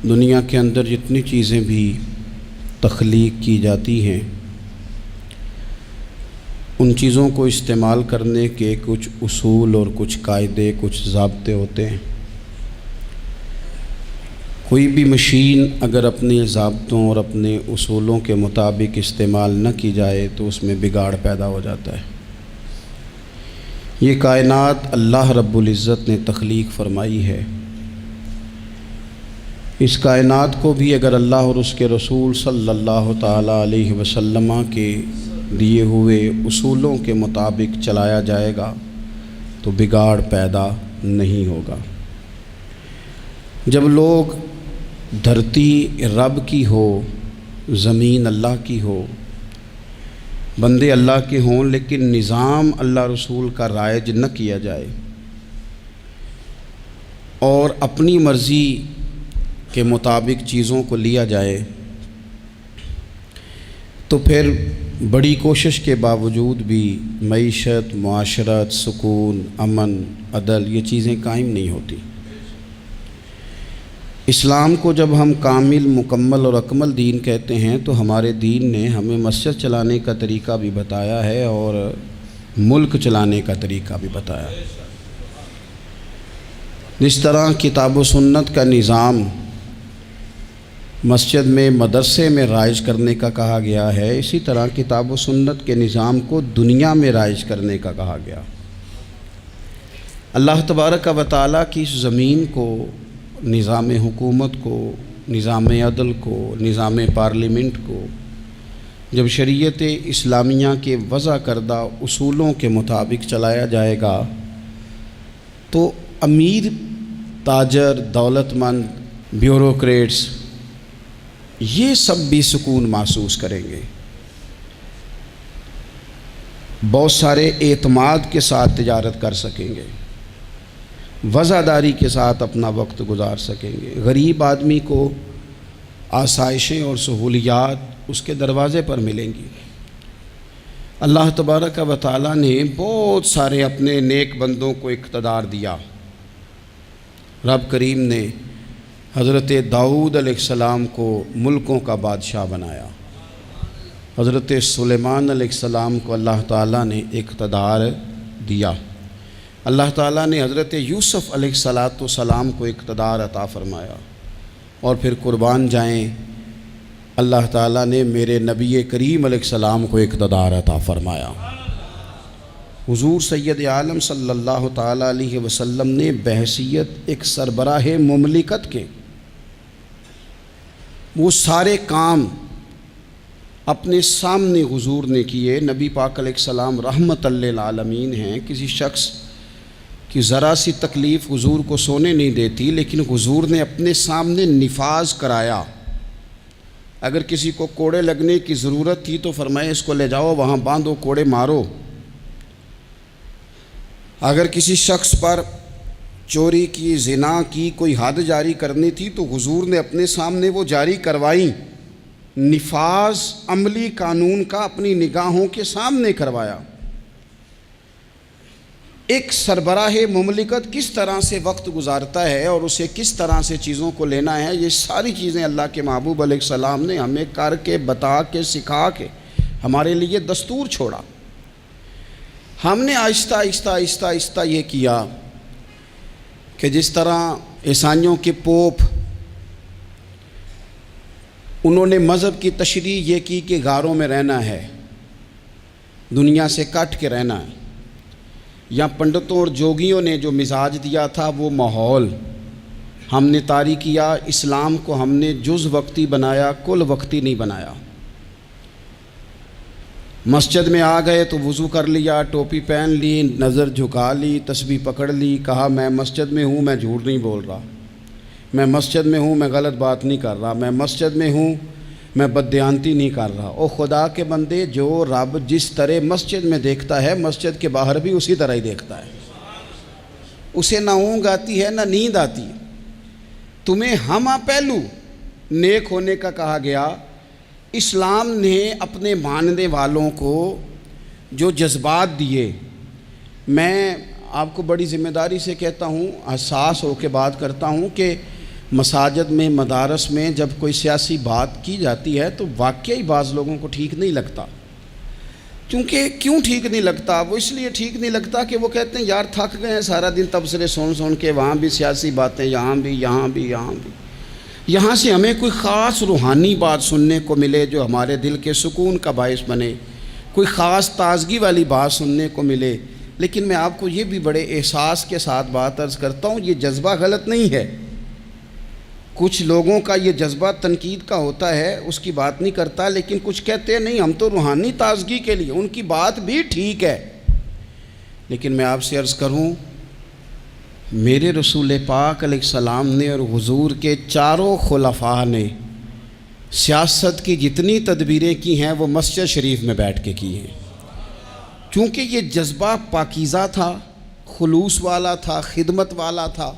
دنیا کے اندر جتنی چیزیں بھی تخلیق کی جاتی ہیں ان چیزوں کو استعمال کرنے کے کچھ اصول اور کچھ قاعدے، کچھ ضابطے ہوتے ہیں۔ کوئی بھی مشین اگر اپنے ضابطوں اور اپنے اصولوں کے مطابق استعمال نہ کی جائے تو اس میں بگاڑ پیدا ہو جاتا ہے۔ یہ کائنات اللہ رب العزت نے تخلیق فرمائی ہے۔ اس کائنات کو بھی اگر اللہ اور اس کے رسول صلی اللہ تعالیٰ علیہ وسلم کے دیے ہوئے اصولوں کے مطابق چلایا جائے گا تو بگاڑ پیدا نہیں ہوگا۔ جب لوگ دھرتی رب کی ہو، زمین اللہ کی ہو، بندے اللہ کے ہوں، لیکن نظام اللہ رسول کا رائج نہ کیا جائے اور اپنی مرضی کے مطابق چیزوں کو لیا جائے تو پھر بڑی کوشش کے باوجود بھی معیشت، معاشرت، سکون، امن، عدل یہ چیزیں قائم نہیں ہوتی۔ اسلام کو جب ہم کامل، مکمل اور اکمل دین کہتے ہیں تو ہمارے دین نے ہمیں مسجد چلانے کا طریقہ بھی بتایا ہے اور ملک چلانے کا طریقہ بھی بتایا ہے۔ جس طرح کتاب و سنت کا نظام مسجد میں، مدرسے میں رائج کرنے کا کہا گیا ہے، اسی طرح کتاب و سنت کے نظام کو دنیا میں رائج کرنے کا کہا گیا۔ اللہ تبارک و تعالیٰ کی اس زمین کو، نظام حکومت کو، نظام عدل کو، نظام پارلیمنٹ کو جب شریعت اسلامیہ کے وضع کردہ اصولوں کے مطابق چلایا جائے گا تو امیر، تاجر، دولت مند، بیوروکریٹس یہ سب بھی سکون محسوس کریں گے، بہت سارے اعتماد کے ساتھ تجارت کر سکیں گے، وفاداری کے ساتھ اپنا وقت گزار سکیں گے۔ غریب آدمی کو آسائشیں اور سہولیات اس کے دروازے پر ملیں گی۔ اللہ تبارک و تعالیٰ نے بہت سارے اپنے نیک بندوں کو اقتدار دیا۔ رب کریم نے حضرت داؤد علیہ السلام کو ملکوں کا بادشاہ بنایا، حضرت سلیمان علیہ السلام کو اللہ تعالیٰ نے اقتدار دیا، اللہ تعالیٰ نے حضرت یوسف علیہ السلام کو اقتدار عطا فرمایا، اور پھر قربان جائیں اللہ تعالیٰ نے میرے نبی کریم علیہ السلام کو اقتدار عطا فرمایا۔ حضور سید عالم صلی اللہ تعالیٰ علیہ وسلم نے بحیثیت ایک سربراہ مملکت کے وہ سارے کام اپنے سامنے حضور نے کیے۔ نبی پاک علیہ السلام رحمت للعالمین ہیں، کسی شخص کی ذرا سی تکلیف حضور کو سونے نہیں دیتی، لیکن حضور نے اپنے سامنے نفاذ کرایا۔ اگر کسی کو کوڑے لگنے کی ضرورت تھی تو فرمایا اس کو لے جاؤ، وہاں باندھو، کوڑے مارو۔ اگر کسی شخص پر چوری کی، زنا کی کوئی حد جاری کرنی تھی تو حضور نے اپنے سامنے وہ جاری کروائی، نفاذ عملی قانون کا اپنی نگاہوں کے سامنے کروایا۔ ایک سربراہ مملکت کس طرح سے وقت گزارتا ہے اور اسے کس طرح سے چیزوں کو لینا ہے، یہ ساری چیزیں اللہ کے محبوب علیہ السلام نے ہمیں کر کے، بتا کے، سکھا کے ہمارے لیے دستور چھوڑا۔ ہم نے آہستہ آہستہ آہستہ آہستہ یہ کیا کہ جس طرح عیسائیوں کے پوپ، انہوں نے مذہب کی تشریح یہ کی کہ غاروں میں رہنا ہے، دنیا سے کٹ کے رہنا ہے، یا پنڈتوں اور جوگیوں نے جو مزاج دیا تھا وہ ماحول ہم نے طاری کیا۔ اسلام کو ہم نے جز وقتی بنایا، کل وقتی نہیں بنایا۔ مسجد میں آ گئے تو وضو کر لیا، ٹوپی پہن لی، نظر جھکا لی، تسبیح پکڑ لی، کہا میں مسجد میں ہوں، میں جھوٹ نہیں بول رہا، میں مسجد میں ہوں، میں غلط بات نہیں کر رہا، میں مسجد میں ہوں، میں بددیانتی نہیں کر رہا۔ او خدا کے بندے، جو رب جس طرح مسجد میں دیکھتا ہے مسجد کے باہر بھی اسی طرح ہی دیکھتا ہے۔ اسے نہ اونگ آتی ہے نہ نیند آتی ہے۔ تمہیں ہمہ پہلو نیک ہونے کا کہا گیا۔ اسلام نے اپنے ماننے والوں کو جو جذبات دیے، میں آپ کو بڑی ذمہ داری سے کہتا ہوں، حساس ہو کے بات کرتا ہوں کہ مساجد میں، مدارس میں جب کوئی سیاسی بات کی جاتی ہے تو واقعی بعض لوگوں کو ٹھیک نہیں لگتا۔ کیونکہ کیوں ٹھیک نہیں لگتا؟ وہ اس لیے ٹھیک نہیں لگتا کہ وہ کہتے ہیں یار تھک گئے ہیں سارا دن تبصرے سن کے، وہاں بھی سیاسی باتیں، یہاں بھی۔ یہاں سے ہمیں کوئی خاص روحانی بات سننے کو ملے جو ہمارے دل کے سکون کا باعث بنے، کوئی خاص تازگی والی بات سننے کو ملے۔ لیکن میں آپ کو یہ بھی بڑے احساس کے ساتھ بات عرض کرتا ہوں، یہ جذبہ غلط نہیں ہے۔ کچھ لوگوں کا یہ جذبہ تنقید کا ہوتا ہے، اس کی بات نہیں کرتا، لیکن کچھ کہتے ہیں نہیں ہم تو روحانی تازگی کے لیے، ان کی بات بھی ٹھیک ہے۔ لیکن میں آپ سے عرض کروں، میرے رسول پاک علیہ السلام نے اور حضور کے چاروں خلفاء نے سیاست کی جتنی تدبیریں کی ہیں وہ مسجد شریف میں بیٹھ کے کی ہیں، کیونکہ یہ جذبہ پاکیزہ تھا، خلوص والا تھا، خدمت والا تھا،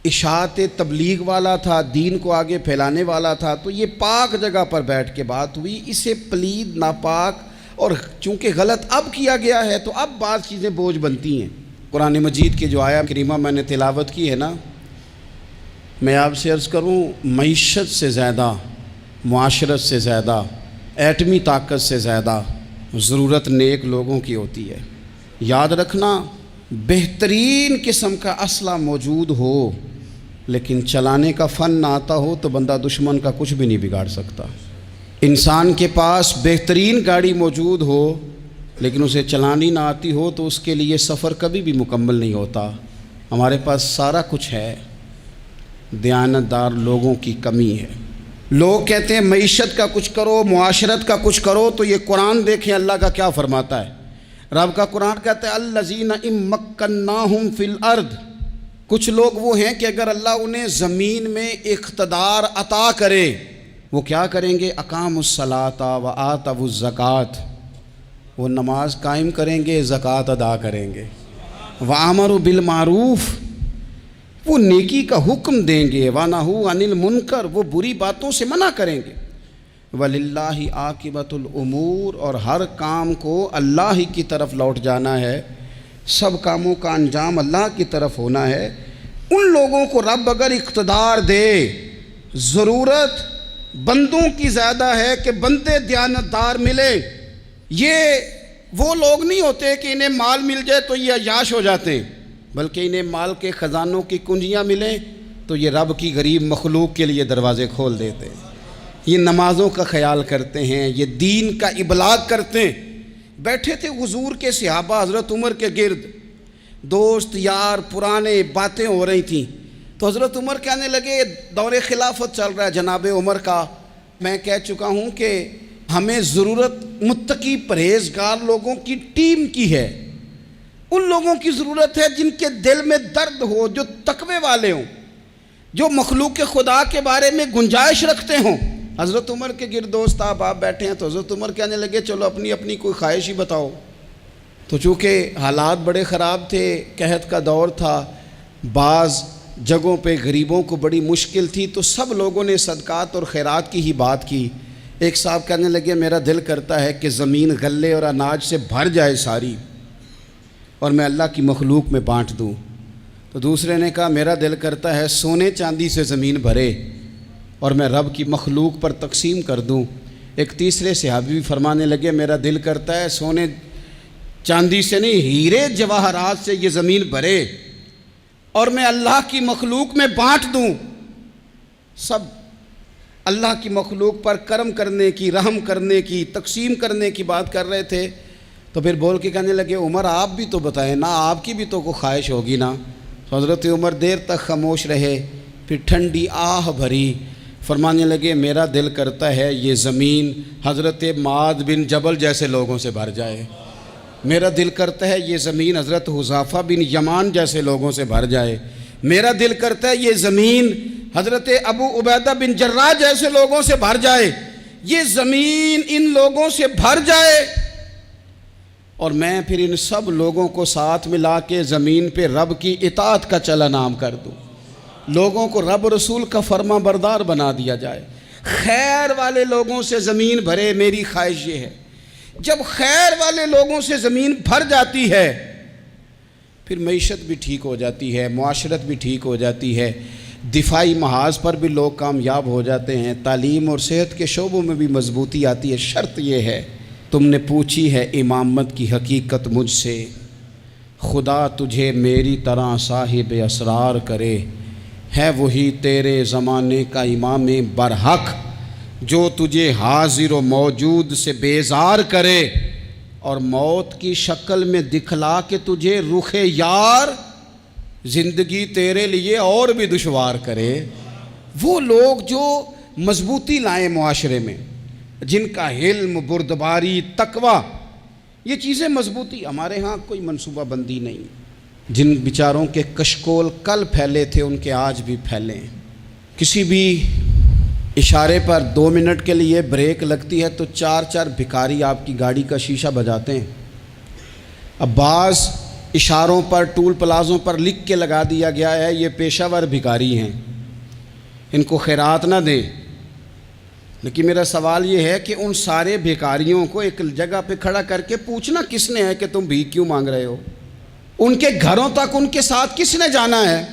اشاعت تبلیغ والا تھا، دین کو آگے پھیلانے والا تھا۔ تو یہ پاک جگہ پر بیٹھ کے بات ہوئی، اسے پلید، ناپاک اور چونکہ غلط اب کیا گیا ہے تو اب بعض چیزیں بوجھ بنتی ہیں۔ قرآن مجید کی جو آیت کریمہ میں نے تلاوت کی ہے نا، میں آپ سے عرض کروں، معیشت سے زیادہ، معاشرت سے زیادہ، ایٹمی طاقت سے زیادہ ضرورت نیک لوگوں کی ہوتی ہے۔ یاد رکھنا، بہترین قسم کا اسلحہ موجود ہو لیکن چلانے کا فن نہ آتا ہو تو بندہ دشمن کا کچھ بھی نہیں بگاڑ سکتا۔ انسان کے پاس بہترین گاڑی موجود ہو لیکن اسے چلانی نہ آتی ہو تو اس کے لیے سفر کبھی بھی مکمل نہیں ہوتا۔ ہمارے پاس سارا کچھ ہے، دیانتدار لوگوں کی کمی ہے۔ لوگ کہتے ہیں معیشت کا کچھ کرو، معاشرت کا کچھ کرو، تو یہ قرآن دیکھیں اللہ کا کیا فرماتا ہے۔ رب کا قرآن کہتا ہے الذین ان مکناہم فی الارض، کچھ لوگ وہ ہیں کہ اگر اللہ انہیں زمین میں اقتدار عطا کرے وہ کیا کریں گے؟ اقاموا الصلاۃ وآتوا الزکوٰۃ، وہ نماز قائم کریں گے، زکوٰۃ ادا کریں گے، وامروا بالمعروف، وہ نیکی کا حکم دیں گے، ونہوا عن المنکر، وہ بری باتوں سے منع کریں گے، وللہ عاقبۃ الامور، اور ہر کام کو اللہ ہی کی طرف لوٹ جانا ہے، سب کاموں کا انجام اللہ کی طرف ہونا ہے۔ ان لوگوں کو رب اگر اقتدار دے، ضرورت بندوں کی زیادہ ہے کہ بندے دیانتدار ملے۔ یہ وہ لوگ نہیں ہوتے کہ انہیں مال مل جائے تو یہ عیاش ہو جاتے ہیں، بلکہ انہیں مال کے خزانوں کی کنجیاں ملیں تو یہ رب کی غریب مخلوق کے لیے دروازے کھول دیتے ہیں۔ یہ نمازوں کا خیال کرتے ہیں، یہ دین کا ابلاغ کرتے ہیں۔ بیٹھے تھے حضور کے صحابہ حضرت عمر کے گرد، دوست یار پرانے باتیں ہو رہی تھیں، تو حضرت عمر کہنے لگے دور خلافت چل رہا ہے جناب عمر کا، میں کہہ چکا ہوں کہ ہمیں ضرورت متقی پرہیزگار لوگوں کی ٹیم کی ہے، ان لوگوں کی ضرورت ہے جن کے دل میں درد ہو، جو تقوی والے ہوں، جو مخلوق خدا کے بارے میں گنجائش رکھتے ہوں۔ حضرت عمر کے گرد دوست آپ بیٹھے ہیں تو حضرت عمر کہنے لگے چلو اپنی اپنی کوئی خواہش ہی بتاؤ۔ تو چونکہ حالات بڑے خراب تھے، قحط کا دور تھا، بعض جگہوں پہ غریبوں کو بڑی مشکل تھی، تو سب لوگوں نے صدقات اور خیرات کی ہی بات کی۔ ایک صاحب کہنے لگے میرا دل کرتا ہے کہ زمین غلے اور اناج سے بھر جائے ساری اور میں اللہ کی مخلوق میں بانٹ دوں۔ تو دوسرے نے کہا میرا دل کرتا ہے سونے چاندی سے زمین بھرے اور میں رب کی مخلوق پر تقسیم کر دوں۔ ایک تیسرے صحابی بھی فرمانے لگے میرا دل کرتا ہے سونے چاندی سے نہیں، ہیرے جواہرات سے یہ زمین بھرے اور میں اللہ کی مخلوق میں بانٹ دوں۔ سب اللہ کی مخلوق پر کرم کرنے کی، رحم کرنے کی، تقسیم کرنے کی بات کر رہے تھے۔ تو پھر بول کے کہنے لگے عمر آپ بھی تو بتائیں نا، آپ کی بھی تو کوئی خواہش ہوگی نا۔ تو حضرت عمر دیر تک خاموش رہے، پھر ٹھنڈی آہ بھری، فرمانے لگے میرا دل کرتا ہے یہ زمین حضرت معاذ بن جبل جیسے لوگوں سے بھر جائے، میرا دل کرتا ہے یہ زمین حضرت حذیفہ بن یمان جیسے لوگوں سے بھر جائے، میرا دل کرتا ہے یہ زمین حضرت ابو عبیدہ بن جراح جیسے لوگوں سے بھر جائے، یہ زمین ان لوگوں سے بھر جائے اور میں پھر ان سب لوگوں کو ساتھ ملا کے زمین پہ رب کی اطاعت کا چلن عام کر دوں، لوگوں کو رب رسول کا فرما بردار بنا دیا جائے، خیر والے لوگوں سے زمین بھرے۔ میری خواہش یہ ہے جب خیر والے لوگوں سے زمین بھر جاتی ہے پھر معیشت بھی ٹھیک ہو جاتی ہے، معاشرت بھی ٹھیک ہو جاتی ہے۔ دفاعی محاذ پر بھی لوگ کامیاب ہو جاتے ہیں، تعلیم اور صحت کے شعبوں میں بھی مضبوطی آتی ہے۔ شرط یہ ہے، تم نے پوچھی ہے امامت کی حقیقت مجھ سے، خدا تجھے میری طرح صاحب اسرار کرے، ہے وہی تیرے زمانے کا امام برحق جو تجھے حاضر و موجود سے بیزار کرے اور موت کی شکل میں دکھلا کے تجھے رخ یار زندگی تیرے لیے اور بھی دشوار کرے۔ وہ لوگ جو مضبوطی لائیں معاشرے میں، جن کا علم، بردباری، تقوی، یہ چیزیں مضبوطی، ہمارے ہاں کوئی منصوبہ بندی نہیں۔ جن بیچاروں کے کشکول کل پھیلے تھے ان کے آج بھی پھیلے ہیں۔ کسی بھی اشارے پر 2 منٹ کے لیے بریک لگتی ہے تو 4 بھکاری آپ کی گاڑی کا شیشہ بجاتے ہیں۔ اب بعض اشاروں پر، ٹول پلازوں پر لکھ کے لگا دیا گیا ہے یہ پیشہ ور بھکاری ہیں، ان کو خیرات نہ دیں۔ لیکن میرا سوال یہ ہے کہ ان سارے بھکاریوں کو ایک جگہ پہ کھڑا کر کے پوچھنا کس نے ہے کہ تم بھیک کیوں مانگ رہے ہو؟ ان کے گھروں تک ان کے ساتھ کس نے جانا ہے؟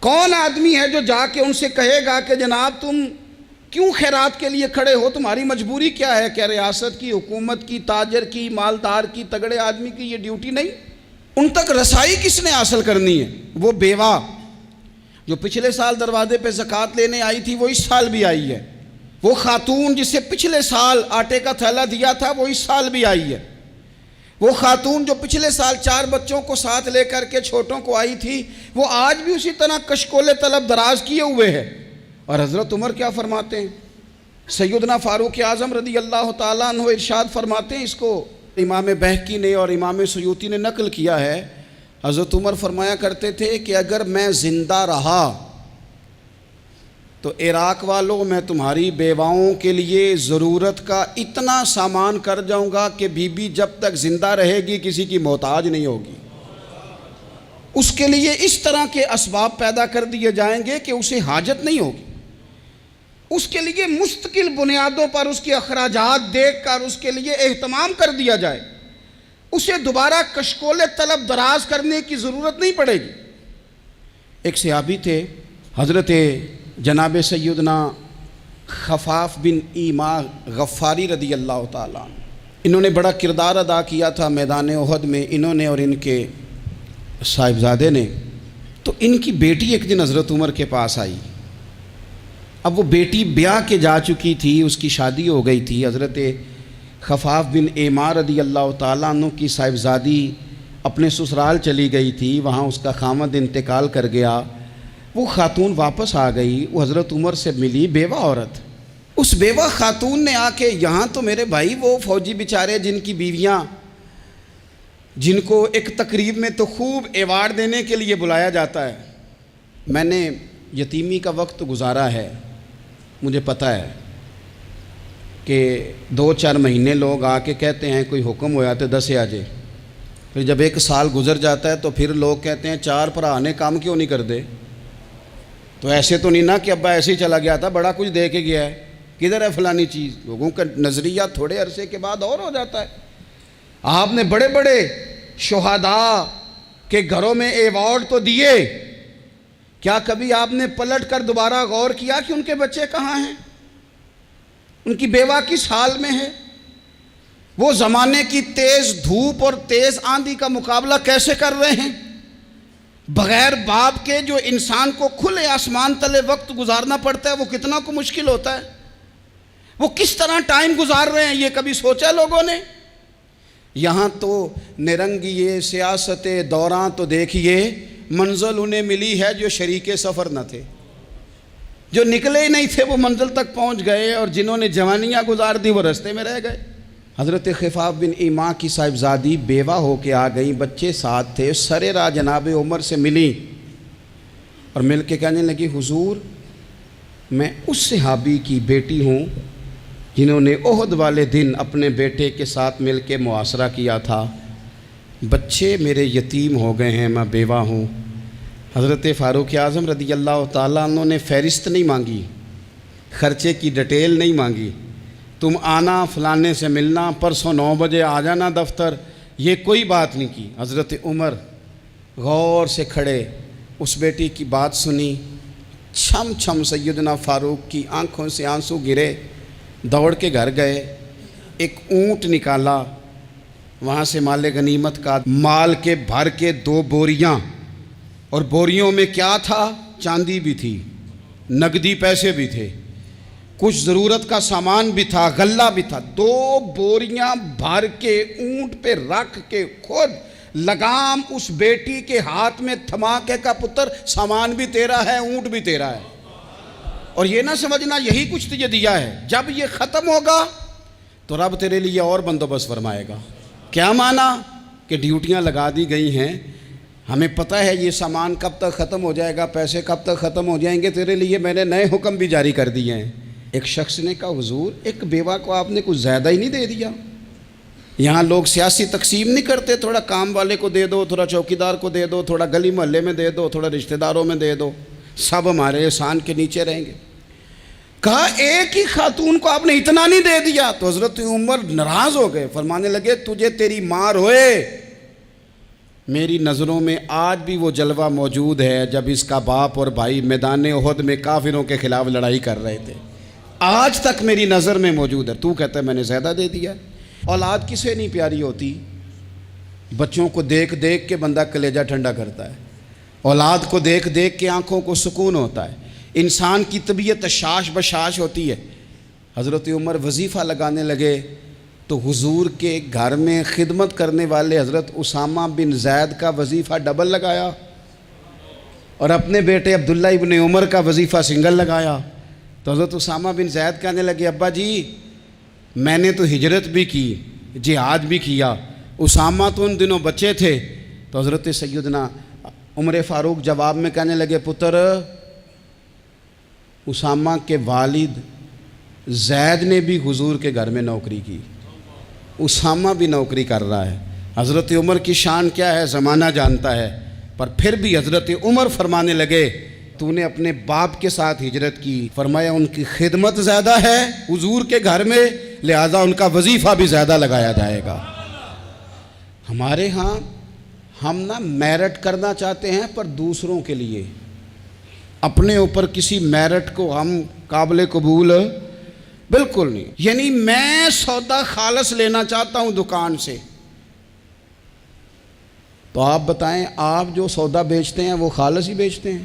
کون آدمی ہے جو جا کے ان سے کہے گا کہ جناب تم کیوں خیرات کے لیے کھڑے ہو، تمہاری مجبوری کیا ہے؟ کیا ریاست کی، حکومت کی، تاجر کی، مالدار کی، تگڑے آدمی کی یہ ڈیوٹی نہیں؟ ان تک رسائی کس نے حاصل کرنی ہے؟ وہ بیوہ جو پچھلے سال دروازے پہ زکوٰۃ لینے آئی تھی وہ اس سال بھی آئی ہے، وہ خاتون جسے پچھلے سال آٹے کا تھیلا دیا تھا وہ اس سال بھی آئی ہے، وہ خاتون جو پچھلے سال 4 بچوں کو ساتھ لے کر کے چھوٹوں کو آئی تھی وہ آج بھی اسی طرح کشکول طلب دراز کیے ہوئے ہے۔ اور حضرت عمر کیا فرماتے ہیں؟ سیدنا فاروق اعظم رضی اللہ تعالیٰ عنہ ارشاد فرماتے ہیں، اس کو امام بہقی نے اور امام سیوطی نے نقل کیا ہے، حضرت عمر فرمایا کرتے تھے کہ اگر میں زندہ رہا تو عراق والوں میں تمہاری بیواؤں کے لیے ضرورت کا اتنا سامان کر جاؤں گا کہ بی بی جب تک زندہ رہے گی کسی کی محتاج نہیں ہوگی۔ اس کے لیے اس طرح کے اسباب پیدا کر دیے جائیں گے کہ اسے حاجت نہیں ہوگی، اس کے لیے مستقل بنیادوں پر اس کے اخراجات دیکھ کر اس کے لیے اہتمام کر دیا جائے، اسے دوبارہ کشکول طلب دراز کرنے کی ضرورت نہیں پڑے گی۔ ایک صحابی تھے حضرت جناب سیدنا خفاف بن ایما غفاری رضی اللہ تعالیٰ عنہ، انہوں نے بڑا کردار ادا کیا تھا میدان احد میں، انہوں نے اور ان کے صاحبزادے نے۔ تو ان کی بیٹی ایک دن حضرت عمر کے پاس آئی، اب وہ بیٹی بیاہ کے جا چکی تھی، اس کی شادی ہو گئی تھی۔ حضرت خفاف بن ایما رضی اللہ تعالیٰ عنہ کی صاحبزادی اپنے سسرال چلی گئی تھی، وہاں اس کا خامد انتقال کر گیا، وہ خاتون واپس آ گئی، وہ حضرت عمر سے ملی، بیوہ عورت۔ اس بیوہ خاتون نے آ کے یہاں تو میرے بھائی وہ فوجی بیچارے جن کی بیویاں، جن کو ایک تقریب میں تو خوب ایوارڈ دینے کے لیے بلایا جاتا ہے، میں نے یتیمی کا وقت گزارا ہے، مجھے پتہ ہے کہ 2-4 مہینے لوگ آ کے کہتے ہیں کوئی حکم ہو جاتے 10 آجے، پھر جب 1 سال گزر جاتا ہے تو پھر لوگ کہتے ہیں 4 بھرا نے کام کیوں نہیں کر دے؟ تو ایسے تو نہیں نا کہ ابا ایسے ہی چلا گیا تھا، بڑا کچھ دے کے گیا ہے، کدھر ہے فلانی چیز؟ لوگوں کا نظریہ تھوڑے عرصے کے بعد اور ہو جاتا ہے۔ آپ نے بڑے بڑے شہداء کے گھروں میں ایوارڈ تو دیے، کیا کبھی آپ نے پلٹ کر دوبارہ غور کیا کہ ان کے بچے کہاں ہیں؟ ان کی بیوہ کس حال میں ہے؟ وہ زمانے کی تیز دھوپ اور تیز آندھی کا مقابلہ کیسے کر رہے ہیں؟ بغیر باپ کے جو انسان کو کھلے آسمان تلے وقت گزارنا پڑتا ہے وہ کتنا کو مشکل ہوتا ہے، وہ کس طرح ٹائم گزار رہے ہیں، یہ کبھی سوچا لوگوں نے؟ یہاں تو نرنگیے سیاست دوراں تو دیکھیے منزل انہیں ملی ہے جو شریک سفر نہ تھے، جو نکلے ہی نہیں تھے وہ منزل تک پہنچ گئے، اور جنہوں نے جوانیاں گزار دی وہ رستے میں رہ گئے۔ حضرت خفاف بن ایما کی صاحبزادی بیوہ ہو کے آ گئیں، بچے ساتھ تھے، سر راہ جناب عمر سے ملی اور مل کے کہنے لگی حضور میں اس صحابی کی بیٹی ہوں جنہوں نے احد والے دن اپنے بیٹے کے ساتھ مل کے محاصرہ کیا تھا، بچے میرے یتیم ہو گئے ہیں، میں بیوہ ہوں۔ حضرت فاروق اعظم رضی اللہ تعالیٰ عنہ نے فہرست نہیں مانگی، خرچے کی ڈیٹیل نہیں مانگی، تم آنا فلانے سے ملنا، پرسوں 9 بجے آ جانا دفتر، یہ کوئی بات نہیں کی۔ حضرت عمر غور سے کھڑے، اس بیٹی کی بات سنی، چھم چھم سیدنا فاروق کی آنکھوں سے آنسو گرے، دوڑ کے گھر گئے، ایک اونٹ نکالا، وہاں سے مال غنیمت کا مال کے بھر کے 2 بوریاں، اور بوریوں میں کیا تھا؟ چاندی بھی تھی، نقدی پیسے بھی تھے، کچھ ضرورت کا سامان بھی تھا، غلہ بھی تھا۔ 2 بوریاں بھر کے اونٹ پہ رکھ کے خود لگام اس بیٹی کے ہاتھ میں تھما کے کہا پتر سامان بھی تیرا ہے، اونٹ بھی تیرا ہے، اور یہ نہ سمجھنا یہی کچھ تجھے دیا ہے، جب یہ ختم ہوگا تو رب تیرے لیے اور بندوبست فرمائے گا۔ کیا معنی؟ کہ ڈیوٹیاں لگا دی گئی ہیں، ہمیں پتہ ہے یہ سامان کب تک ختم ہو جائے گا، پیسے کب تک ختم ہو جائیں گے، تیرے لیے میں نے نئے حکم بھی جاری کر دیے ہیں۔ ایک شخص نے کہا حضور ایک بیوہ کو آپ نے کچھ زیادہ ہی نہیں دے دیا؟ یہاں لوگ سیاسی تقسیم نہیں کرتے، تھوڑا کام والے کو دے دو، تھوڑا چوکیدار کو دے دو، تھوڑا گلی محلے میں دے دو، تھوڑا رشتہ داروں میں دے دو، سب ہمارے احسان کے نیچے رہیں گے۔ کہا ایک ہی خاتون کو آپ نے اتنا نہیں دے دیا؟ تو حضرت عمر ناراض ہو گئے، فرمانے لگے تجھے تیری مار ہوئے، میری نظروں میں آج بھی وہ جلوہ موجود ہے جب اس کا باپ اور بھائی میدان احد میں کافروں کے خلاف لڑائی کر رہے تھے، آج تک میری نظر میں موجود ہے۔ تو کہتا ہے میں نے زیادہ دے دیا؟ اولاد کسے نہیں پیاری ہوتی؟ بچوں کو دیکھ دیکھ کے بندہ کلیجہ ٹھنڈا کرتا ہے، اولاد کو دیکھ دیکھ کے آنکھوں کو سکون ہوتا ہے، انسان کی طبیعت شاش بشاش ہوتی ہے۔ حضرت عمر وظیفہ لگانے لگے تو حضور کے گھر میں خدمت کرنے والے حضرت اسامہ بن زید کا وظیفہ ڈبل لگایا، اور اپنے بیٹے عبداللہ ابن عمر کا وظیفہ سنگل لگایا۔ تو حضرت اسامہ بن زید کہنے لگے ابا جی میں نے تو ہجرت بھی کی، جہاد بھی کیا، اسامہ تو ان دنوں بچے تھے۔ تو حضرت سیدنا عمر فاروق جواب میں کہنے لگے پتر اسامہ کے والد زید نے بھی حضور کے گھر میں نوکری کی، اسامہ بھی نوکری کر رہا ہے۔ حضرت عمر کی شان کیا ہے زمانہ جانتا ہے، پر پھر بھی حضرت عمر فرمانے لگے تو نے اپنے باپ کے ساتھ ہجرت کی، فرمایا ان کی خدمت زیادہ ہے حضور کے گھر میں، لہذا ان کا وظیفہ بھی زیادہ لگایا جائے گا۔ ہمارے ہاں ہم نہ میرٹ کرنا چاہتے ہیں پر دوسروں کے لیے، اپنے اوپر کسی میرٹ کو ہم قابل قبول بالکل نہیں۔ یعنی میں سودا خالص لینا چاہتا ہوں دکان سے، تو آپ بتائیں آپ جو سودا بیچتے ہیں وہ خالص ہی بیچتے ہیں؟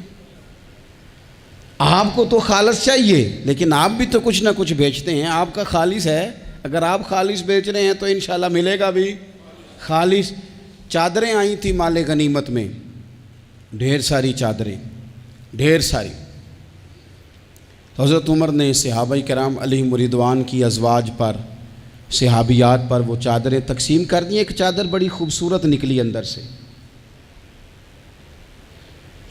آپ کو تو خالص چاہیے لیکن آپ بھی تو کچھ نہ کچھ بیچتے ہیں، آپ کا خالص ہے، اگر آپ خالص بیچ رہے ہیں تو انشاءاللہ ملے گا بھی خالص۔ چادریں آئی تھیں مال غنیمت میں، ڈھیر ساری چادریں، ڈھیر ساری۔ حضرت عمر نے صحابہ کرام علیہم رضوان کی ازواج پر، صحابیات پر وہ چادریں تقسیم کر دیں۔ ایک چادر بڑی خوبصورت نکلی اندر سے،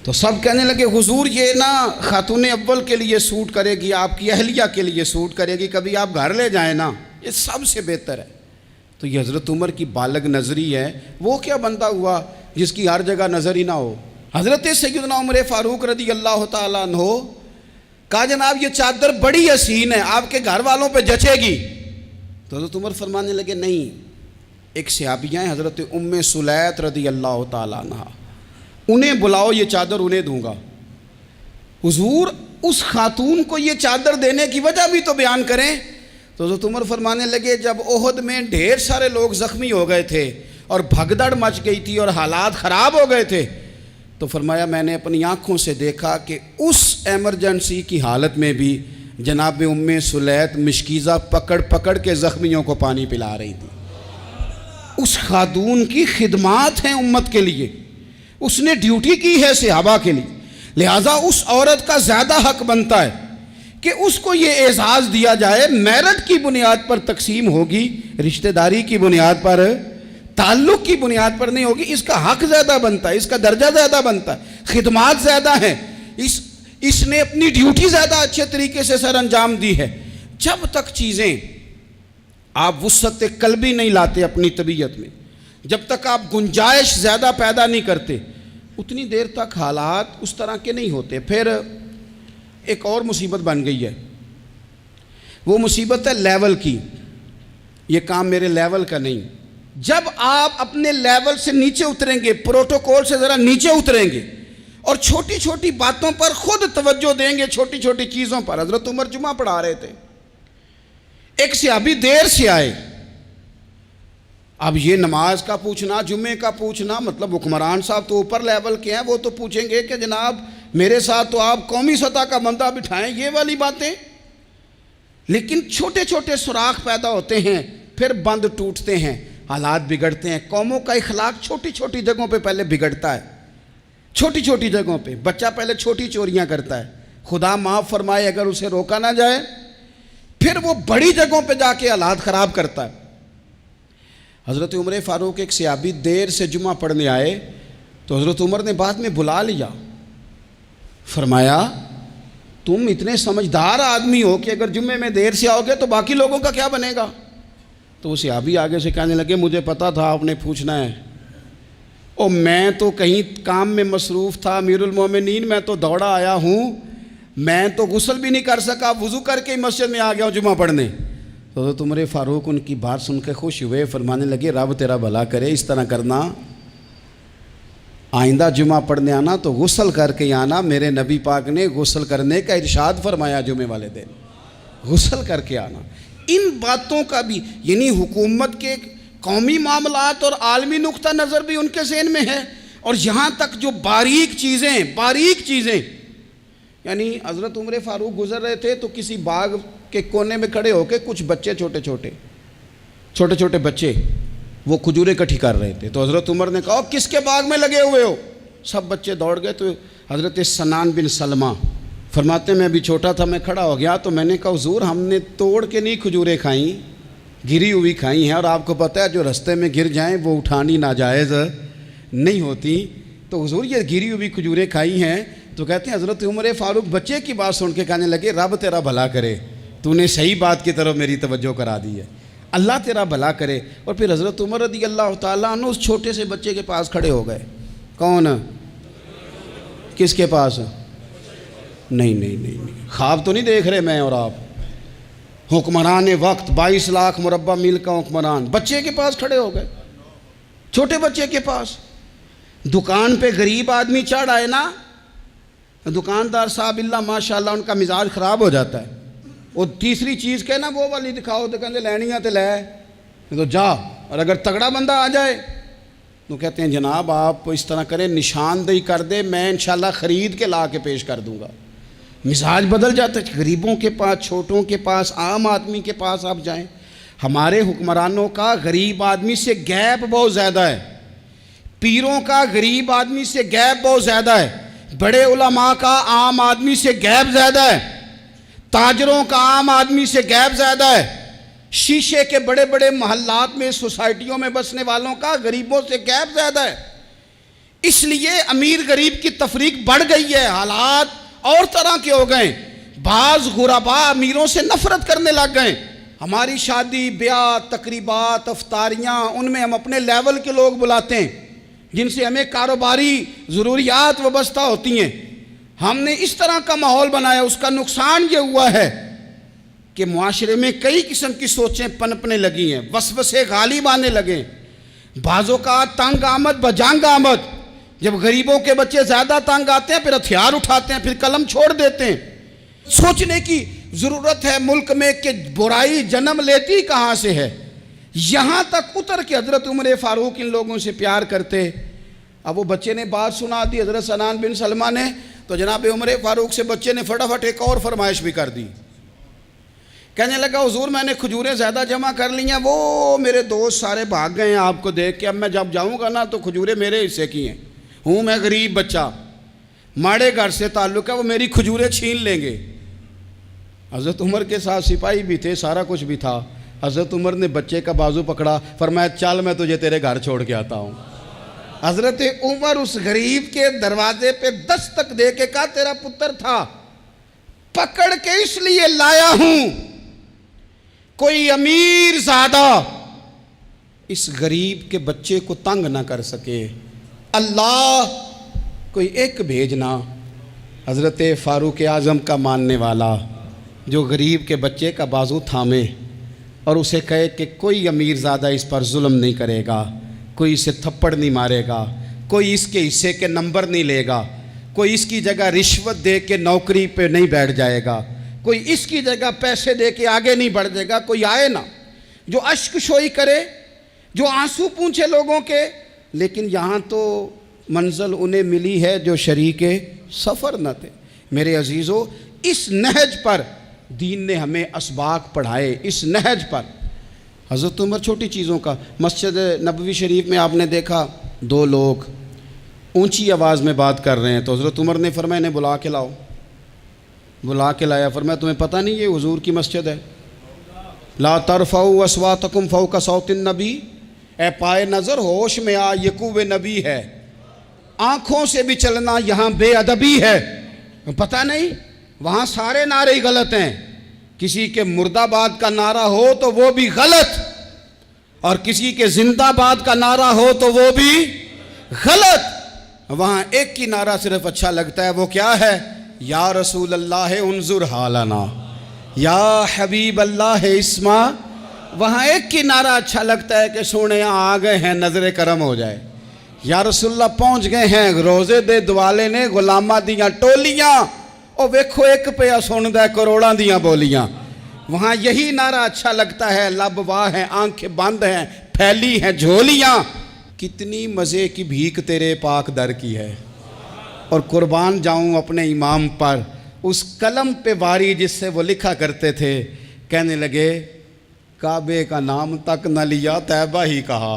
تو سب کہنے لگے حضور یہ نا خاتون اول کے لیے سوٹ کرے گی، آپ کی اہلیہ کے لیے سوٹ کرے گی، کبھی آپ گھر لے جائیں نا، یہ سب سے بہتر ہے۔ تو یہ حضرت عمر کی بالغ نظری ہے، وہ کیا بندہ ہوا جس کی ہر جگہ نظر ہی نہ ہو۔ حضرت سیدنا عمر فاروق رضی اللہ تعالیٰ عنہ کہا جناب یہ چادر بڑی حسین ہے، آپ کے گھر والوں پہ جچے گی۔ تو حضرت عمر فرمانے لگے نہیں، ایک صحابیہ ہیں حضرت ام سلیت رضی اللہ تعالیٰ عنہ، انہیں بلاؤ، یہ چادر انہیں دوں گا۔ حضور اس خاتون کو یہ چادر دینے کی وجہ بھی تو بیان کریں۔ تو حضرت عمر فرمانے لگے جب احد میں ڈھیر سارے لوگ زخمی ہو گئے تھے اور بھگدڑ مچ گئی تھی اور حالات خراب ہو گئے تھے، تو فرمایا میں نے اپنی آنکھوں سے دیکھا کہ اس ایمرجنسی کی حالت میں بھی جناب ام سلیت مشکیزہ پکڑ پکڑ کے زخمیوں کو پانی پلا رہی تھی۔ اس خاتون کی خدمات ہیں امت کے لیے، اس نے ڈیوٹی کی ہے صحابہ کے لیے، لہٰذا اس عورت کا زیادہ حق بنتا ہے کہ اس کو یہ اعزاز دیا جائے۔ میرٹ کی بنیاد پر تقسیم ہوگی، رشتہ داری کی بنیاد پر، تعلق کی بنیاد پر نہیں ہوگی، اس کا حق زیادہ بنتا ہے، اس کا درجہ زیادہ بنتا ہے، خدمات زیادہ ہیں، اس نے اپنی ڈیوٹی زیادہ اچھے طریقے سے سر انجام دی ہے۔ جب تک چیزیں آپ وسعت قلبی نہیں لاتے اپنی طبیعت میں، جب تک آپ گنجائش زیادہ پیدا نہیں کرتے، اتنی دیر تک حالات اس طرح کے نہیں ہوتے۔ پھر ایک اور مصیبت بن گئی ہے، وہ مصیبت ہے لیول کی۔ یہ کام میرے لیول کا نہیں، جب آپ اپنے لیول سے نیچے اتریں گے، پروٹوکول سے ذرا نیچے اتریں گے اور چھوٹی چھوٹی باتوں پر خود توجہ دیں گے، چھوٹی چھوٹی چیزوں پر۔ حضرت عمر جمعہ پڑھا رہے تھے، ایک صحابی دیر سے آئے۔ اب یہ نماز کا پوچھنا، جمعے کا پوچھنا، مطلب حکمران صاحب تو اوپر لیول کے ہیں، وہ تو پوچھیں گے کہ جناب میرے ساتھ تو آپ قومی سطح کا بندہ بٹھائیں، یہ والی باتیں۔ لیکن چھوٹے چھوٹے سوراخ پیدا ہوتے ہیں، پھر بند ٹوٹتے ہیں، حالات بگڑتے ہیں۔ قوموں کا اخلاق چھوٹی چھوٹی جگہوں پہ پہلے بگڑتا ہے، چھوٹی چھوٹی جگہوں پہ۔ بچہ پہلے چھوٹی چوریاں کرتا ہے، خدا معاف فرمائے اگر اسے روکا نہ جائے، پھر وہ بڑی جگہوں پہ جا کے حالات خراب کرتا ہے۔ حضرت عمر فاروق ایک صحابی دیر سے جمعہ پڑھنے آئے تو حضرت عمر نے بعد میں بلا لیا، فرمایا تم اتنے سمجھدار آدمی ہو کہ اگر جمعے میں دیر سے آؤ گے تو باقی لوگوں کا کیا بنے گا؟ تو وہ صحابی آگے سے کہنے لگے مجھے پتا تھا آپ نے پوچھنا ہے، اور میں تو کہیں کام میں مصروف تھا امیر المومنین، میں تو دوڑا آیا ہوں، میں تو غسل بھی نہیں کر سکا، وضو کر کے مسجد میں آ گیا ہوں جمعہ پڑھنے۔ تو حضرت عمر فاروق ان کی بات سن کے خوش ہوئے، فرمانے لگے رب تیرا بھلا کرے، اس طرح کرنا، آئندہ جمعہ پڑھنے آنا تو غسل کر کے آنا، میرے نبی پاک نے غسل کرنے کا ارشاد فرمایا جمعے والے دن، غسل کر کے آنا۔ ان باتوں کا بھی، یعنی حکومت کے قومی معاملات اور عالمی نقطہ نظر بھی ان کے ذہن میں ہے، اور یہاں تک جو باریک چیزیں، یعنی حضرت عمر فاروق گزر رہے تھے تو کسی باغ کے کونے میں کھڑے ہو کے کچھ بچے چھوٹے چھوٹے بچے وہ کھجوریں اکٹھی کر رہے تھے، تو حضرت عمر نے کہا کس کے باغ میں لگے ہوئے ہو؟ سب بچے دوڑ گئے، تو حضرت سنان بن سلمہ فرماتے ہیں میں ابھی چھوٹا تھا، میں کھڑا ہو گیا تو میں نے کہا حضور ہم نے توڑ کے نہیں کھجوریں کھائیں، گری ہوئی کھائی ہیں، اور آپ کو پتہ ہے جو رستے میں گر جائیں وہ اٹھانی ناجائز نہیں ہوتی، تو حضور یہ گری ہوئی کھجوریں کھائی ہیں۔ تو کہتے ہیں حضرت عمر فاروق بچے کی بات سن کے کہنے لگے رب تیرا بھلا کرے، تو نے صحیح بات کی طرف میری توجہ کرا دی ہے، اللہ تیرا بھلا کرے۔ اور پھر حضرت عمر رضی اللہ تعالیٰ عنہ اس چھوٹے سے بچے کے پاس کھڑے ہو گئے۔ کون؟ کس کے پاس؟ نہیں، خواب تو نہیں دیکھ رہے میں اور آپ، حکمران وقت 22 لاکھ مربع میل کا حکمران بچے کے پاس کھڑے ہو گئے، چھوٹے بچے کے پاس۔ دکان پہ غریب آدمی چڑھ آئے نا، دکاندار صاحب اللہ ماشاءاللہ ان کا مزاج خراب ہو جاتا ہے، اور تیسری چیز کہ نا وہ والی دکھاؤ تو کہتے لینیاں تے لے تو جا، اور اگر تگڑا بندہ آ جائے تو کہتے ہیں جناب آپ اس طرح کریں نشاندہی کر دے، میں انشاءاللہ خرید کے لا کے پیش کر دوں گا۔ مزاج بدل جاتا ہے، غریبوں کے پاس، چھوٹوں کے پاس، عام آدمی کے پاس آپ جائیں۔ ہمارے حکمرانوں کا غریب آدمی سے گیپ بہت زیادہ ہے، پیروں کا غریب آدمی سے گیپ بہت زیادہ ہے، بڑے علماء کا عام آدمی سے گیپ زیادہ ہے، تاجروں کا عام آدمی سے گیپ زیادہ ہے، شیشے کے بڑے بڑے محلات میں سوسائٹیوں میں بسنے والوں کا غریبوں سے گیپ زیادہ ہے۔ اس لیے امیر غریب کی تفریق بڑھ گئی ہے، حالات اور طرح کے ہو گئے، بعض غربا امیروں سے نفرت کرنے لگ گئے۔ ہماری شادی بیاہ تقریبات افطاریاں ان میں ہم اپنے لیول کے لوگ بلاتے ہیں جن سے ہمیں کاروباری ضروریات وابستہ ہوتی ہیں، ہم نے اس طرح کا ماحول بنایا، اس کا نقصان یہ ہوا ہے کہ معاشرے میں کئی قسم کی سوچیں پنپنے لگی ہیں، وسوسے غالب آنے لگے، بعضوں کا تنگ آمد بجنگ آمد، جب غریبوں کے بچے زیادہ تنگ آتے ہیں پھر ہتھیار اٹھاتے ہیں، پھر قلم چھوڑ دیتے ہیں۔ سوچنے کی ضرورت ہے ملک میں کہ برائی جنم لیتی کہاں سے ہے، یہاں تک اتر کے حضرت عمر فاروق ان لوگوں سے پیار کرتے۔ اب وہ بچے نے بات سنا دی حضرت سنان بن سلمہ نے، تو جناب عمر فاروق سے بچے نے فٹافٹ ایک اور فرمائش بھی کر دی، کہنے لگا حضور میں نے کھجوریں زیادہ جمع کر لی ہیں، وہ میرے دوست سارے بھاگ گئے ہیں آپ کو دیکھ کے، اب میں جب جاؤں گا نا تو کھجوریں میرے حصے کی ہیں، ہوں میں غریب بچہ، ماڑے گھر سے تعلق ہے، وہ میری کھجوریں چھین لیں گے۔ حضرت عمر کے ساتھ سپاہی بھی تھے، سارا کچھ بھی تھا، حضرت عمر نے بچے کا بازو پکڑا، فرمایا چل میں تجھے تیرے گھر چھوڑ کے آتا ہوں۔ حضرت عمر اس غریب کے دروازے پہ دستک دے کے کہا تیرا پتر تھا، پکڑ کے اس لیے لایا ہوں کوئی امیر زادہ اس غریب کے بچے کو تنگ نہ کر سکے، اللہ کوئی ایک بھیجنا حضرت فاروق اعظم کا ماننے والا جو غریب کے بچے کا بازو تھامے اور اسے کہے کہ کوئی امیر زادہ اس پر ظلم نہیں کرے گا، کوئی اسے تھپڑ نہیں مارے گا، کوئی اس کے حصے کے نمبر نہیں لے گا، کوئی اس کی جگہ رشوت دے کے نوکری پہ نہیں بیٹھ جائے گا، کوئی اس کی جگہ پیسے دے کے آگے نہیں بڑھ جائے گا، کوئی آئے نا جو اشک شوئی کرے، جو آنسو پونچھے لوگوں کے، لیکن یہاں تو منزل انہیں ملی ہے جو شریک سفر نہ تھے۔ میرے عزیزو، اس نہج پر دین نے ہمیں اسباق پڑھائے، اس نہج پر۔ حضرت عمر چھوٹی چیزوں کا، مسجد نبوی شریف میں آپ نے دیکھا دو لوگ اونچی آواز میں بات کر رہے ہیں، تو حضرت عمر نے فرمایا انہیں بلا کے لاؤ، بلا کے لایا، فرمایا تمہیں پتہ نہیں یہ حضور کی مسجد ہے؟ لا ترفعوا اصواتکم فوق صوت النبی، اے پائے نظر ہوش میں آ، یہ کوہ نبی ہے، آنکھوں سے بھی چلنا یہاں بے ادبی ہے۔ پتہ نہیں وہاں سارے نعرے ہی غلط ہیں، کسی کے مرد آباد کا نعرہ ہو تو وہ بھی غلط، اور کسی کے زندہ آباد کا نعرہ ہو تو وہ بھی غلط۔ وہاں ایک ہی نعرہ صرف اچھا لگتا ہے، وہ کیا ہے؟ یا رسول اللہ انظر حالنا، یا حبیب اللہ اسما۔ وہاں ایک ہی نعرہ اچھا لگتا ہے کہ سونے آ گئے ہیں، نظر کرم ہو جائے، یا رسول اللہ پہنچ گئے ہیں، روزے دے دوالے نے غلامہ دیاں ٹولیاں، او ویکھو ایک پہ سن دے کروڑاں دیاں بولیاں۔ وہاں یہی نعرہ اچھا لگتا ہے، لب واہ ہیں، آنکھیں بند ہیں، پھیلی ہیں جھولیاں۔ کتنی مزے کی بھیک تیرے پاک در کی ہے، اور قربان جاؤں اپنے امام پر، اس قلم پہ واری جس سے وہ لکھا کرتے تھے، کہنے لگے کعبے کا نام تک نہ لیا، طیبہ ہی کہا،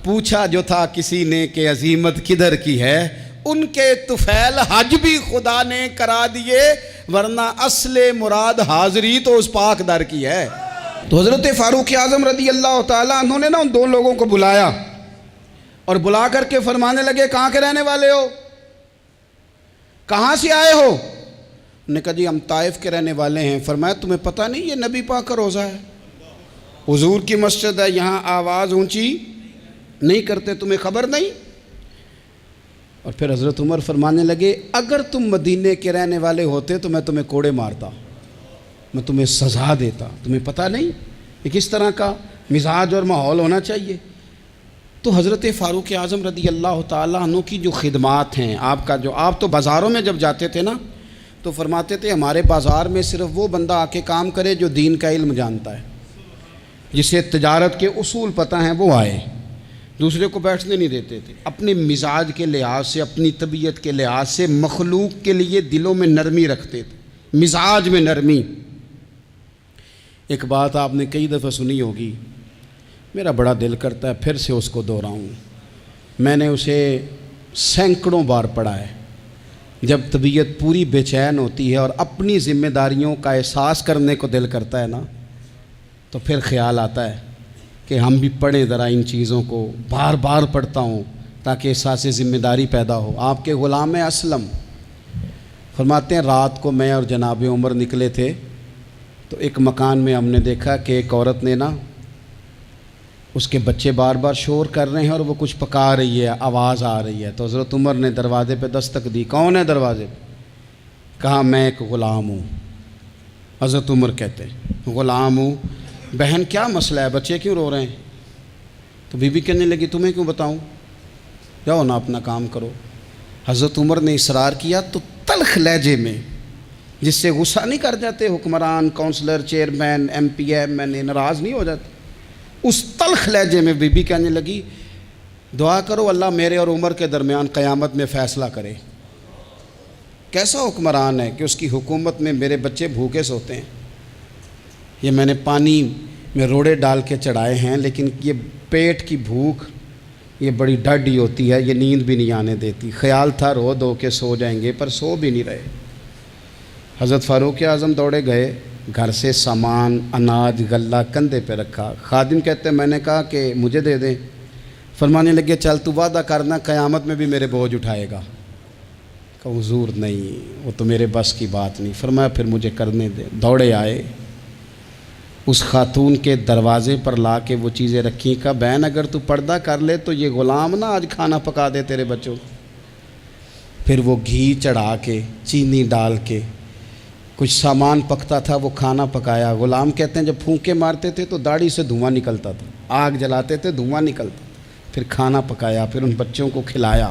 پوچھا جو تھا کسی نے کہ عظیمت کدھر کی ہے، ان کے طفیل حج بھی خدا نے کرا دیے، ورنہ اصل مراد حاضری تو اس پاک در کی ہے۔ تو حضرت فاروق اعظم رضی اللہ تعالیٰ عنہ نے نا ان دو لوگوں کو بلایا، اور بلا کر کے فرمانے لگے کہاں کے رہنے والے ہو، کہاں سے آئے ہو؟ انہوں نے کہا جی ہم طائف کے رہنے والے ہیں۔ فرمایا تمہیں پتہ نہیں یہ نبی پاک کا روزہ ہے، حضور کی مسجد ہے، یہاں آواز اونچی نہیں کرتے، تمہیں خبر نہیں؟ اور پھر حضرت عمر فرمانے لگے اگر تم مدینے کے رہنے والے ہوتے تو میں تمہیں کوڑے مارتا، میں تمہیں سزا دیتا، تمہیں پتہ نہیں کہ کس طرح کا مزاج اور ماحول ہونا چاہیے۔ تو حضرت فاروق اعظم رضی اللہ تعالیٰ عنہ کی جو خدمات ہیں، آپ تو بازاروں میں جب جاتے تھے نا تو فرماتے تھے ہمارے بازار میں صرف وہ بندہ آ کے کام کرے جو دین کا علم جانتا ہے، جسے تجارت کے اصول پتہ ہیں وہ آئے، دوسرے کو بیٹھنے نہیں دیتے تھے۔ اپنے مزاج کے لحاظ سے، اپنی طبیعت کے لحاظ سے مخلوق کے لیے دلوں میں نرمی رکھتے تھے، مزاج میں نرمی۔ ایک بات آپ نے کئی دفعہ سنی ہوگی، میرا بڑا دل کرتا ہے پھر سے اس کو دہراؤں، میں نے اسے سینکڑوں بار پڑھا ہے۔ جب طبیعت پوری بے چین ہوتی ہے اور اپنی ذمہ داریوں کا احساس کرنے کو دل کرتا ہے نا، تو پھر خیال آتا ہے کہ ہم بھی پڑھیں ذرا ان چیزوں کو، بار بار پڑھتا ہوں تاکہ احساس ذمہ داری پیدا ہو۔ آپ کے غلام اسلم فرماتے ہیں رات کو میں اور جناب عمر نکلے تھے، تو ایک مکان میں ہم نے دیکھا کہ ایک عورت نے نا، اس کے بچے بار بار شور کر رہے ہیں اور وہ کچھ پکا رہی ہے، آواز آ رہی ہے۔ تو حضرت عمر نے دروازے پہ دستک دی، کون ہے دروازے پہ؟ کہا میں ایک غلام ہوں۔ حضرت عمر کہتے ہیں غلام ہوں، بہن کیا مسئلہ ہے، بچے کیوں رو رہے ہیں؟ تو بی بی کہنے لگی تمہیں کیوں بتاؤں، جاؤ نا اپنا کام کرو۔ حضرت عمر نے اصرار کیا تو تلخ لہجے میں، جس سے غصہ نہیں کر جاتے حکمران، councillor, chairman, M P M N A, ناراض نہیں ہو جاتے، اس تلخ لہجے میں بی بی کہنے لگی دعا کرو اللہ میرے اور عمر کے درمیان قیامت میں فیصلہ کرے۔ کیسا حکمران ہے کہ اس کی حکومت میں میرے بچے بھوکے سوتے ہیں، یہ میں نے پانی میں روڑے ڈال کے چڑھائے ہیں، لیکن یہ پیٹ کی بھوک یہ بڑی ڈاڈی ہوتی ہے، یہ نیند بھی نہیں آنے دیتی۔ خیال تھا رو دو کے سو جائیں گے، پر سو بھی نہیں رہے۔ حضرت فاروق اعظم دوڑے گئے، گھر سے سامان، اناج، غلہ کندھے پہ رکھا۔ خادم کہتے ہیں میں نے کہا کہ مجھے دے دیں، فرمانے لگے چل تو وعدہ کرنا قیامت میں بھی میرے بوجھ اٹھائے گا۔ کہا حضور نہیں، وہ تو میرے بس کی بات نہیں۔ فرمایا پھر مجھے کرنے دے۔ دوڑے آئے، اس خاتون کے دروازے پر لا کے وہ چیزیں رکھیں، کہا بہن اگر تو پردہ کر لے تو یہ غلام نا آج کھانا پکا دے تیرے بچوں۔ پھر وہ گھی چڑھا کے، چینی ڈال کے، کچھ سامان پکتا تھا وہ کھانا پکایا۔ غلام کہتے ہیں جب پھونکے مارتے تھے تو داڑھی سے دھواں نکلتا تھا، آگ جلاتے تھے دھواں نکلتا تھا، پھر کھانا پکایا، پھر ان بچوں کو کھلایا۔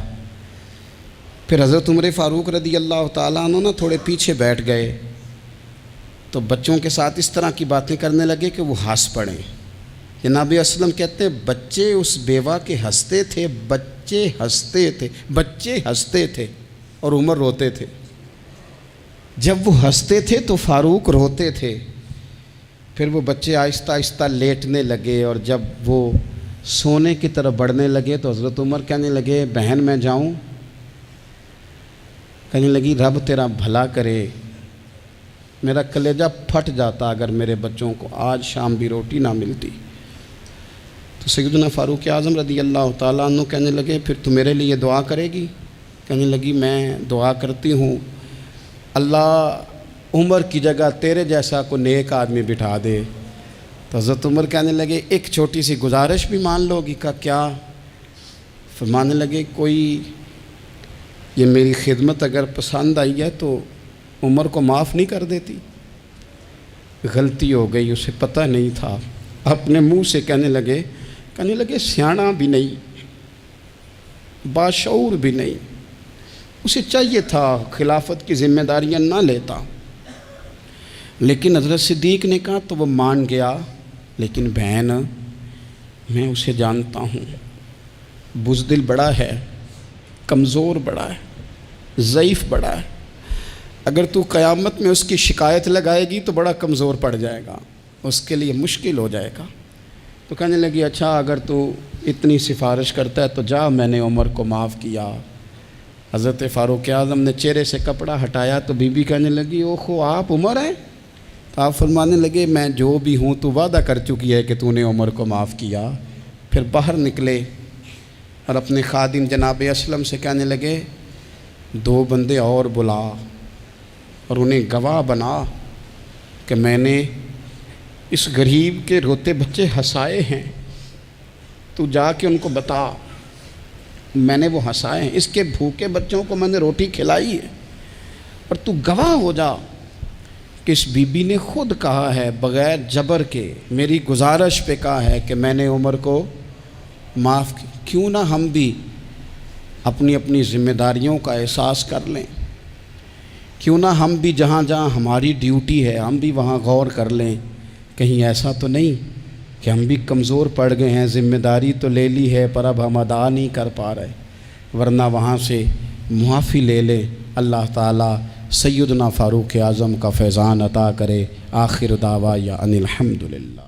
پھر حضرت عمر فاروق رضی اللہ تعالیٰ عنہ نا تھوڑے پیچھے بیٹھ گئے تو بچوں کے ساتھ اس طرح کی باتیں کرنے لگے کہ وہ ہنس پڑیں۔ جناب اسلم کہتے ہیں بچے اس بیوہ کے ہنستے تھے، بچے ہنستے تھے اور عمر روتے تھے۔ جب وہ ہنستے تھے تو فاروق روتے تھے۔ پھر وہ بچے آہستہ آہستہ لیٹنے لگے، اور جب وہ سونے کی طرف بڑھنے لگے تو حضرت عمر کہنے لگے بہن میں جاؤں؟ کہنے لگی رب تیرا بھلا کرے، میرا کلیجہ پھٹ جاتا اگر میرے بچوں کو آج شام بھی روٹی نہ ملتی۔ تو سیدنا فاروق اعظم رضی اللہ تعالیٰ عنہ کہنے لگے پھر تو میرے لیے دعا کرے گی؟ کہنے لگی میں دعا کرتی ہوں اللہ عمر کی جگہ تیرے جیسا کو نیک آدمی بٹھا دے۔ تو حضرت عمر کہنے لگے ایک چھوٹی سی گزارش بھی مان لو گی؟ کا کیا؟ فرمانے لگے کوئی یہ میری خدمت اگر پسند آئی ہے تو عمر کو معاف نہیں کر دیتی؟ غلطی ہو گئی، اسے پتہ نہیں تھا۔ اپنے منہ سے کہنے لگے سیاںا بھی نہیں، باشعور بھی نہیں، اسے چاہیے تھا خلافت کی ذمہ داریاں نہ لیتا۔ لیکن حضرت صدیق نے کہا تو وہ مان گیا، لیکن بہن میں اسے جانتا ہوں، بزدل بڑا ہے، کمزور بڑا ہے، ضعیف بڑا ہے، اگر تو قیامت میں اس کی شکایت لگائے گی تو بڑا کمزور پڑ جائے گا، اس کے لیے مشکل ہو جائے گا۔ تو کہنے لگی اچھا اگر تو اتنی سفارش کرتا ہے تو جا، میں نے عمر کو معاف کیا۔ حضرت فاروق اعظم نے چہرے سے کپڑا ہٹایا تو بی بی کہنے لگی اوہو آپ عمر ہیں؟ تو آپ فرمانے لگے میں جو بھی ہوں تو وعدہ کر چکی ہے کہ تو نے عمر کو معاف کیا۔ پھر باہر نکلے اور اپنے خادم جناب اسلم سے کہنے لگے 2 بندے اور بلا اور انہیں گواہ بنا کہ میں نے اس غریب کے روتے بچے ہنسائے ہیں، تو جا کے ان کو بتا میں نے وہ ہنسائے ہیں، اس کے بھوکے بچوں کو میں نے روٹی کھلائی ہے، اور تو گواہ ہو جا کہ اس بی بی نے خود کہا ہے بغیر جبر کے، میری گزارش پہ کہا ہے کہ میں نے عمر کو معاف کی۔ کیوں نہ ہم بھی اپنی اپنی ذمہ داریوں کا احساس کر لیں، کیوں نہ ہم بھی جہاں جہاں ہماری ڈیوٹی ہے ہم بھی وہاں غور کر لیں، کہیں ایسا تو نہیں کہ ہم بھی کمزور پڑ گئے ہیں، ذمہ داری تو لے لی ہے پر اب ہم ادا نہیں کر پا رہے، ورنہ وہاں سے معافی لے لیں۔ اللہ تعالیٰ سیدنا فاروق اعظم کا فیضان عطا کرے۔ آخر دعوایا ان الحمدللہ۔